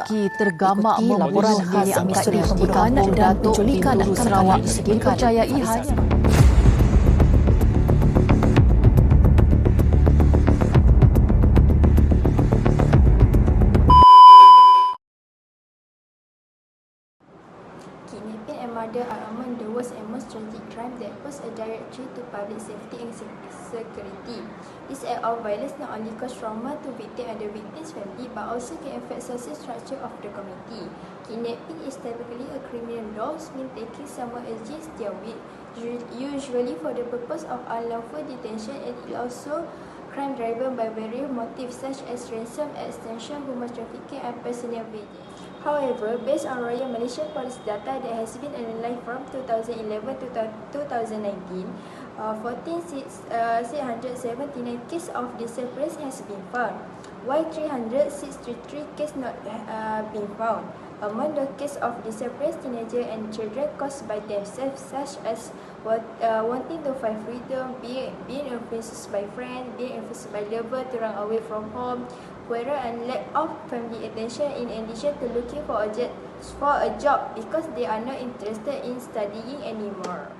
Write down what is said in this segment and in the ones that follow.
Meski tergamak membunuh khas misteri pembunuhan dan penculikan Sarawak dipercayai hanya Kidnapping and murder are among the worst and most tragic crimes that pose a direct threat to public safety and security. This act of violence not only cause trauma to victim and the victim's family, but also can affect social structure of the community. Kidnapping is typically a criminal law, means taking someone against their will, usually for the purpose of unlawful detention, and it also crime driven by various motives such as ransom, extortion, human trafficking, and personal vengeance. However, based on Royal Malaysian Police data that has been analysed from 2011 to 2019, 1,679 cases of disappearance has been found, while 363 cases not been found. Among the cases of disappearance teenagers and children caused by themselves, such as wanting to find freedom, being influenced by friends, being influenced by lovers to run away from home, quarrel and lack of family attention, in addition to looking for a job because they are not interested in studying anymore.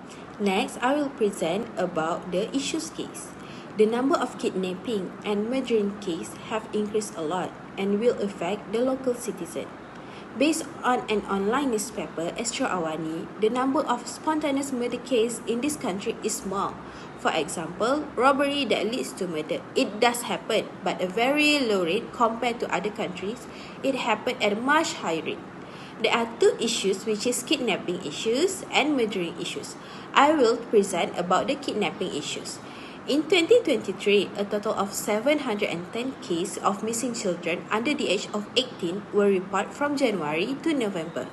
Next, I will present about the issues case. The number of kidnapping and murdering cases have increased a lot and will affect the local citizen. Based on an online newspaper, Astro Awani, the number of spontaneous murder cases in this country is small. For example, robbery that leads to murder. It does happen, but a very low rate compared to other countries. It happened at a much higher rate. There are two issues, which is kidnapping issues and murdering issues. I will present about the kidnapping issues. In 2023, a total of 710 cases of missing children under the age of 18 were reported from January to November.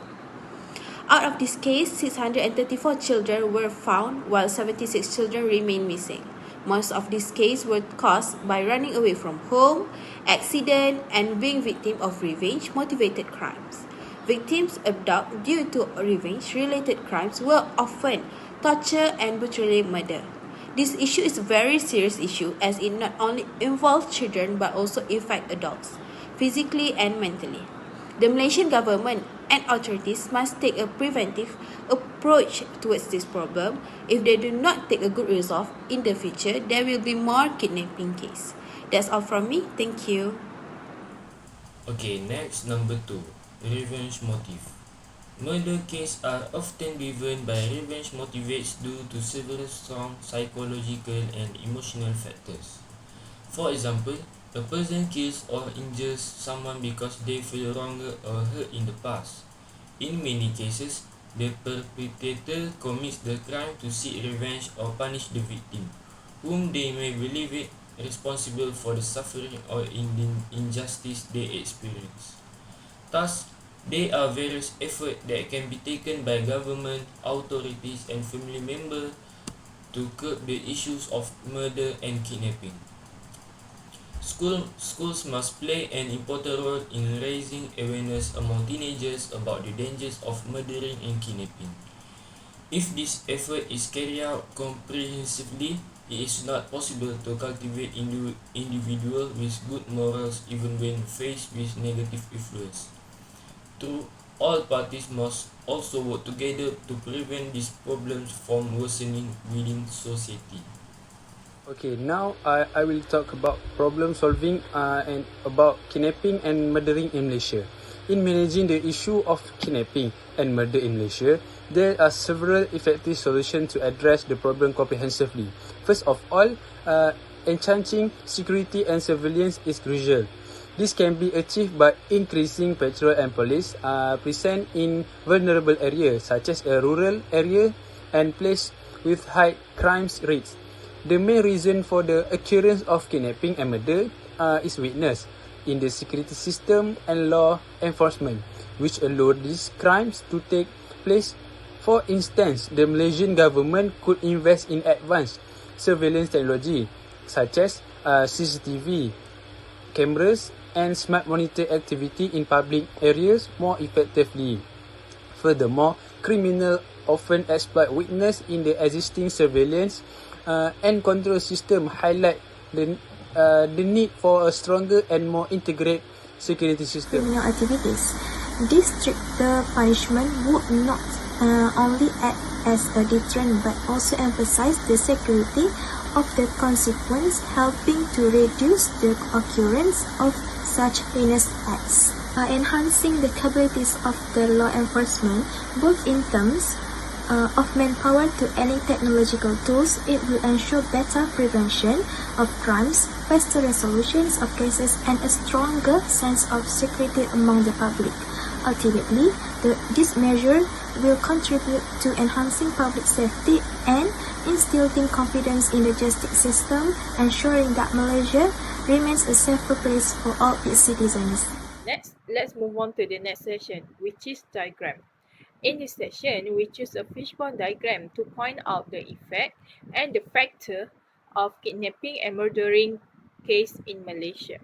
Out of this case, 634 children were found, while 76 children remain missing. Most of these cases were caused by running away from home, accident, and being victim of revenge-motivated crimes. Victims abducted due to revenge-related crimes were often torture and brutally murder. This issue is a very serious issue as it not only involves children but also affects adults, physically and mentally. The Malaysian government and authorities must take a preventive approach towards this problem. If they do not take a good resolve in the future, there will be more kidnapping cases. That's all from me. Thank you. Okay, next, number 2, revenge motive. Murder cases are often driven by revenge motivates due to several strong psychological and emotional factors. For example, a person kills or injures someone because they feel wronged or hurt in the past. In many cases, the perpetrator commits the crime to seek revenge or punish the victim, whom they may believe it responsible for the suffering or injustice they experience. Thus, there are various efforts that can be taken by government, authorities, and family members to curb the issues of murder and kidnapping. Schools must play an important role in raising awareness among teenagers about the dangers of murdering and kidnapping. If this effort is carried out comprehensively, it is not possible to cultivate individuals with good morals even when faced with negative influence. All parties must also work together to prevent these problems from worsening within society. Okay, now I will talk about problem solving and about kidnapping and murdering in Malaysia. In managing the issue of kidnapping and murder in Malaysia, there are several effective solutions to address the problem comprehensively. First of all, enhancing security and surveillance is crucial. This can be achieved by increasing patrol and police presence in vulnerable areas such as a rural area and places with high crime rates. The main reason for the occurrence of kidnapping and murder is weakness in the security system and law enforcement, which allow these crimes to take place. For instance, the Malaysian government could invest in advanced surveillance technology such as CCTV cameras and smart monitor activity in public areas more effectively. Furthermore, criminals often exploit weakness in the existing surveillance and control system, highlight the need for a stronger and more integrated security system. Criminal activities. This stricter punishment would not only act as a deterrent but also emphasize the security of the consequence, helping to reduce the occurrence of such heinous acts. Enhancing the capabilities of the law enforcement, both in terms of manpower to any technological tools, it will ensure better prevention of crimes, faster resolutions of cases, and a stronger sense of security among the public. Ultimately, this measure will contribute to enhancing public safety and instilling confidence in the justice system, ensuring that Malaysia remains a safer place for all its citizens. Next, let's move on to the next section, which is diagram. In this section, we choose a fishbone diagram to point out the effect and the factor of kidnapping and murdering case in Malaysia.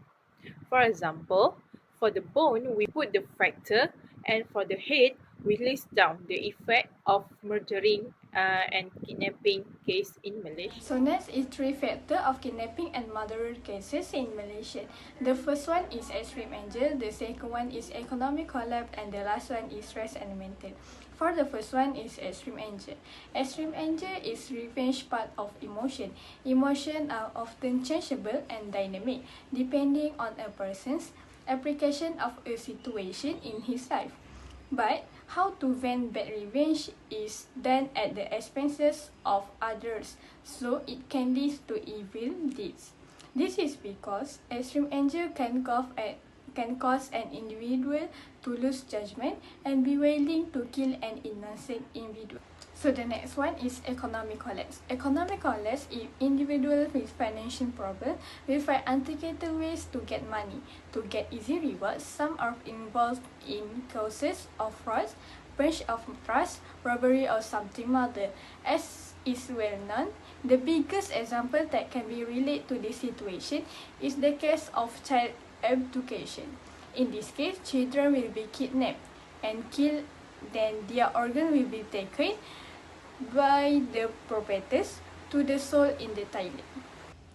For example, for the bone, we put the factor, and for the head, we list down the effect of murdering and kidnapping case in Malaysia. So next is three factors of kidnapping and murder cases in Malaysia. The first one is extreme danger, the second one is economic collapse, and the last one is stress and mental. For the first one is extreme anger. Extreme anger is revenge part of emotion. Emotions are often changeable and dynamic, depending on a person's application of a situation in his life. But how to vent bad revenge is done at the expenses of others, so it can lead to evil deeds. This is because extreme anger can cause an individual to lose judgment and be willing to kill an innocent individual. So the next one is economic collapse. Economic collapse is individuals with financial problems will find unethical ways to get money. To get easy rewards, some are involved in causes of fraud, breach of trust, robbery, or something other. As is well known, the biggest example that can be related to this situation is the case of child abduction. In this case, children will be kidnapped and killed, then their organ will be taken by the perpetrators to the soul in the toilet.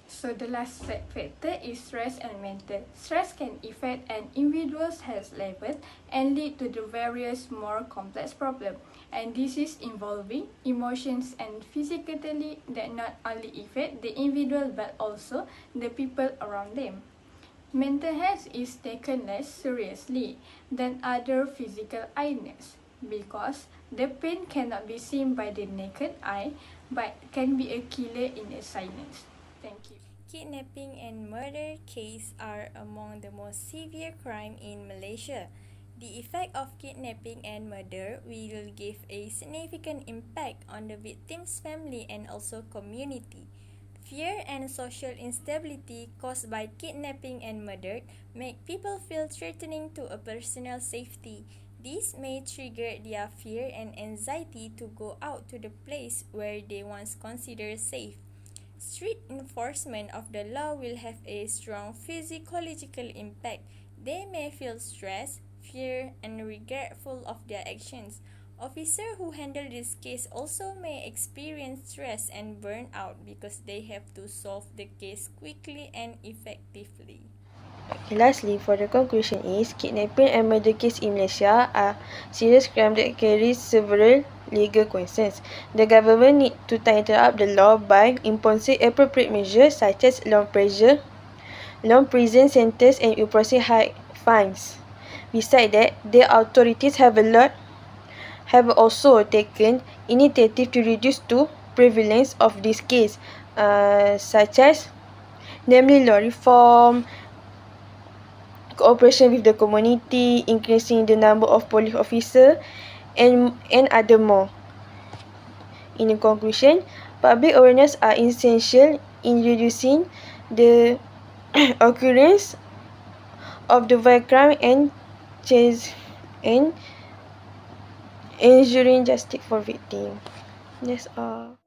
So the last factor is stress and mental. Stress can affect an individual's health level and lead to the various more complex problems and disease involving emotions and physically that not only affect the individual but also the people around them. Mental health is taken less seriously than other physical illness because the pain cannot be seen by the naked eye but can be a killer in a silence. Thank you. Kidnapping and murder cases are among the most severe crime in Malaysia. The effect of kidnapping and murder will give a significant impact on the victim's family and also community. Fear and social instability caused by kidnapping and murder make people feel threatening to a personal safety. This may trigger their fear and anxiety to go out to the place where they once considered safe. Strict enforcement of the law will have a strong physiological impact. They may feel stress, fear, and regretful of their actions. Officers who handle this case also may experience stress and burnout because they have to solve the case quickly and effectively. Lastly, for the conclusion is, kidnapping and murder case in Malaysia are serious crimes that carry several legal consequences. The government need to tighten up the law by imposing appropriate measures such as long prison sentences and imposing high fines. Besides that, the authorities have also taken initiative to reduce the prevalence of this case, such as namely law reform, cooperation with the community, increasing the number of police officers, and other more. In conclusion, public awareness are essential in reducing the occurrence of the violent crime and ensuring justice for victims. That's all.